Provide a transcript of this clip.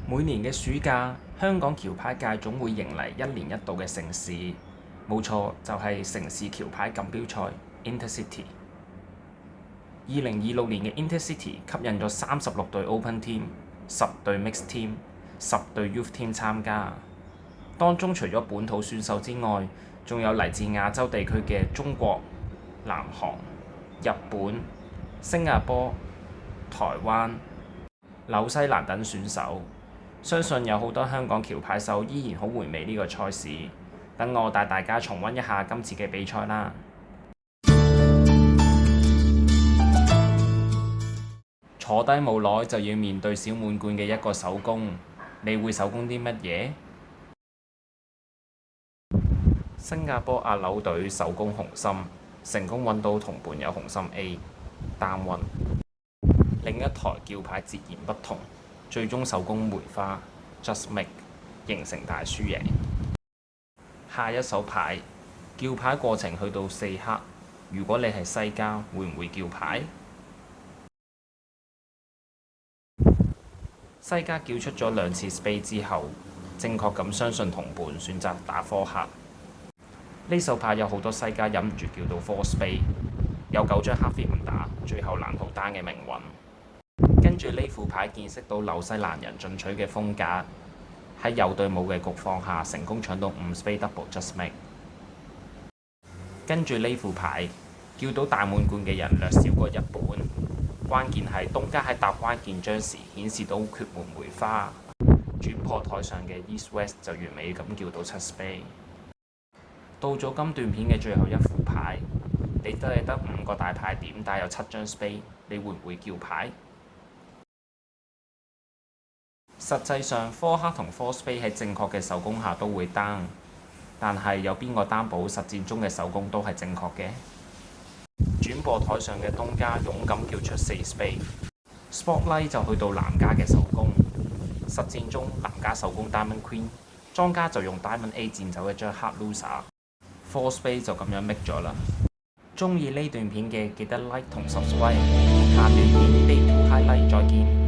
每年嘅暑假，香港橋牌界總會迎嚟一年一度嘅盛事，冇錯，就係城市橋牌錦標賽 Intercity。2026年嘅 Intercity 吸引咗36隊 Open Team、10隊 Mixed Team、10隊 Youth Team 參加。當中除咗本土選手之外，仲有嚟自亞洲地區嘅中國、南韓、日本、新加坡、台灣、紐西蘭等選手。相信有好多香港橋牌手依然好回味呢個賽事，等我帶大家重溫一下今次嘅比賽啦。坐低冇耐就要面對小滿貫嘅一個手工，你會手工啲乜嘢？新加坡阿柳隊手工紅心，成功揾到同伴有紅心 A 單運。另一台叫牌截然不同，最終手工梅花 Just Make 形成大輸贏。下一手牌叫牌過程去到4黑，如果你係西家，會唔會叫牌？西家叫出咗2次 spade 之後，正確咁相信同伴選擇打科客。呢手牌有好多西家忍唔住叫到 four spade， 有9張黑 fit 唔打，最後難逃單嘅命運。跟住呢副牌見識到紐西蘭人進取嘅風格，喺有對冇嘅局況下，成功搶到5 spade double just make。跟住呢副牌叫到大滿貫嘅人略少過一半，關鍵係東家喺搭關鍵張時顯示到缺門梅花，轉破台上嘅 East West 就完美咁叫到7 spade。到咗今段片嘅最後一副牌，你都係得5個大牌點，但有7張 spade， 你會唔會叫牌？實際上，科克同 four spade 喺正確嘅手工下都會 down， 但係有邊個擔保實戰中嘅手工都係正確嘅？轉播台上嘅東家勇敢叫出4 spade，spotlight 就去到南家嘅手工。實戰中南家手工 Diamond Queen， 莊家就用 Diamond A 佔走一張黑 loser，4 spade 就咁樣 make 咗啦。鍾意呢段片嘅記得 like 同 subscribe，下段片 Day 2 highlight 再見。